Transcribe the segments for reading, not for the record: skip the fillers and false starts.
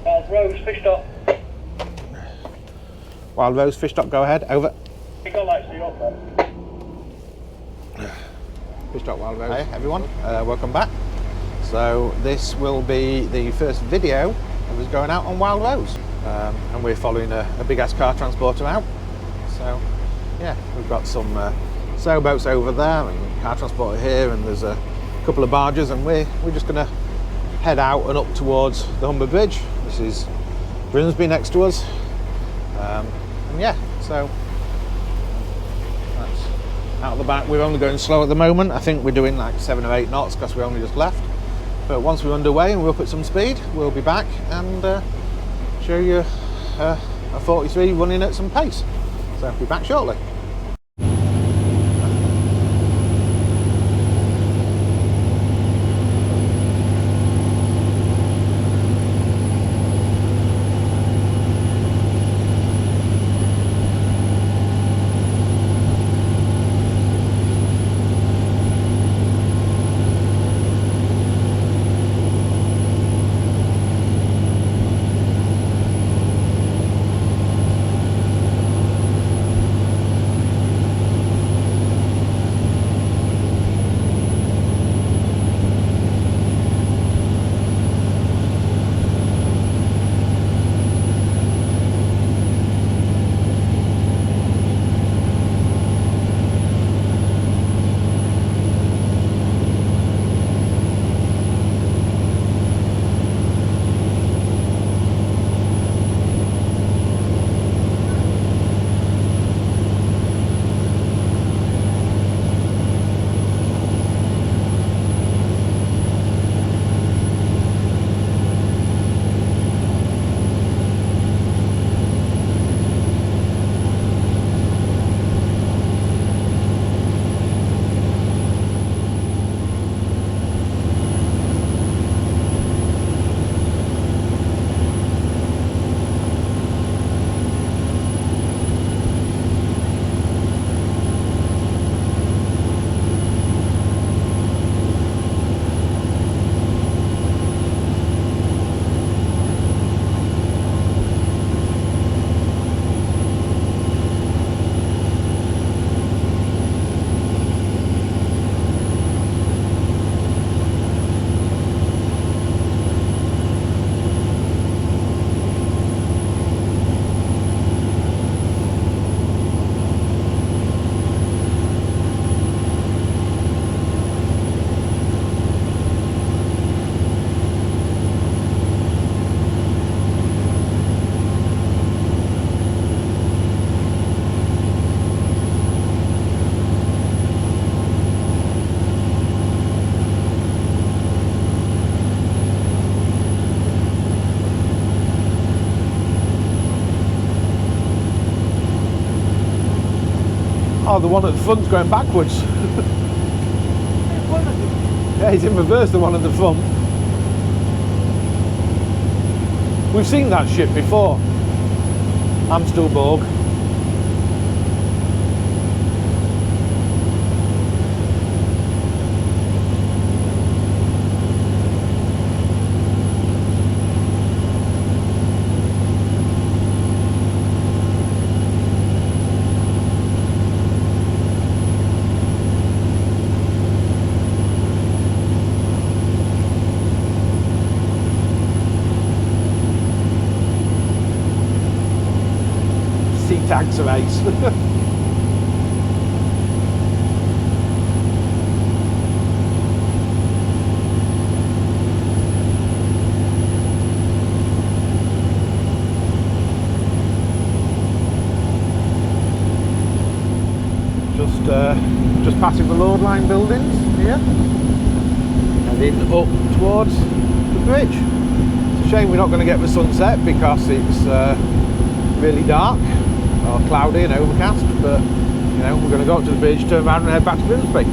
Wild Rose, fish stop. Wild Rose, fish stop, go ahead, over. You got lights, you got that. Fish stop, Wild Rose. Hey everyone, welcome back. So this will be the first video of us going out on Wild Rose. And we're following a big ass car transporter out. So yeah, we've got some sailboats over there and car transporter here, and there's a couple of barges, and we're just going to head out and up towards the Humber Bridge. This is Grimsby next to us, and yeah, so that's out the back. We're only going slow at the moment. I think we're doing like 7 or 8 knots because we only just left, but once we're underway and we're up at some speed, we'll be back and show you a 43 running at some pace. So I'll be back shortly. Oh, the one at the front's going backwards. Yeah, he's in reverse, the one at the front. We've seen that ship before. Amstelborg. Tags of ace. Just passing the Lord Line buildings here, heading up towards the bridge. It's a shame we're not going to get the sunset because it's really dark or cloudy and overcast, but you know, we're going to go up to the bridge, turn around and head back to Grimsby.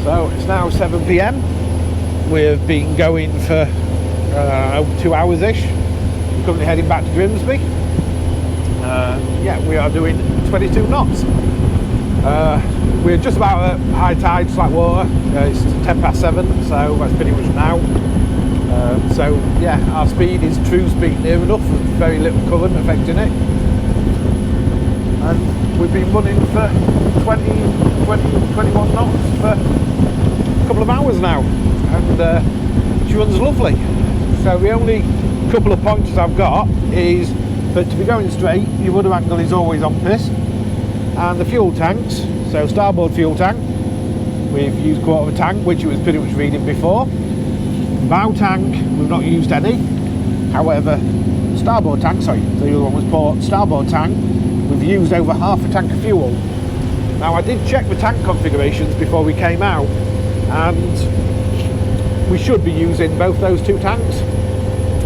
So it's now 7 PM. We've been going for 2 hours ish. We're currently heading back to Grimsby. Yeah, we are doing 22 knots. We're just about at high tide, slack water. It's 7:10, so that's pretty much now. So yeah, our speed is true speed near enough with very little current affecting it. And we've been running for 21 knots for a couple of hours now, and she runs lovely. So the only couple of pointers I've got is that to be going straight, your rudder angle is always on this, and the fuel tanks, so starboard fuel tank, we've used quarter of a tank, which it was pretty much reading before. Bow tank, we've not used any. However, starboard tank, sorry, the other one was port, starboard tank, we've used over half a tank of fuel. Now I did check the tank configurations before we came out, and we should be using both those two tanks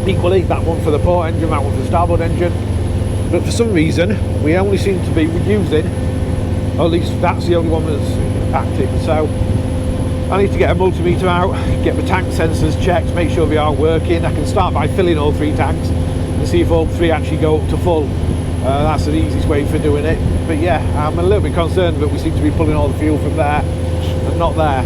equally, that one for the port engine, that one for the starboard engine. But for some reason, we only seem to be using, or at least that's the only one that's impacted. So I need to get a multimeter out, get the tank sensors checked, make sure they are working. I can start by filling all three tanks and see if all three actually go up to full. That's the easiest way for doing it. But yeah, I'm a little bit concerned that we seem to be pulling all the fuel from there and not there.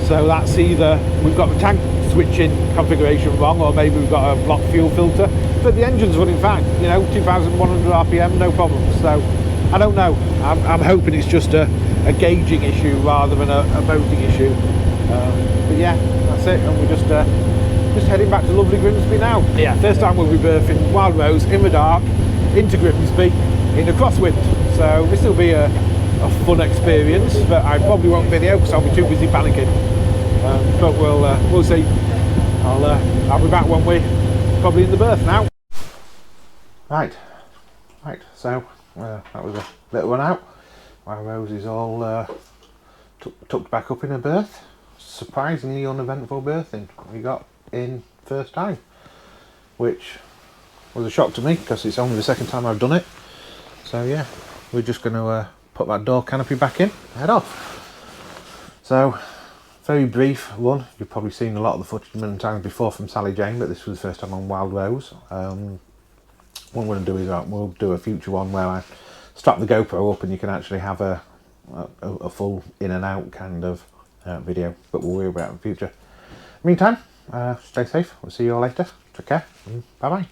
So that's either we've got the tank switching configuration wrong, or maybe we've got a blocked fuel filter. But the engine's running fine, you know, 2,100 RPM, no problem. So I don't know. I'm hoping it's just a gauging issue rather than a boating issue. But yeah, that's it. And we're just heading back to lovely Grimsby now. Yeah, first time we'll be berthing Wild Rose in the dark into Grimsby in a crosswind. So this will be a fun experience, but I probably won't video because I'll be too busy panicking. But we'll see. I'll be back when we're probably in the berth now. Right. So that was a little one out. While Rose is all tucked back up in her berth. Surprisingly uneventful berthing we got in first time, which was a shock to me because it's only the second time I've done it. So yeah, we're just going to put that door canopy back in, head off. So very brief one. You've probably seen a lot of the footage many times before from Sally Jane, but this was the first time on Wild Rose. What I'm going to do is we'll do a future one where I strap the GoPro up and you can actually have a full in and out kind of video, but we'll worry about it in the future. Meantime, stay safe. We'll see you all later. Take care. Bye bye.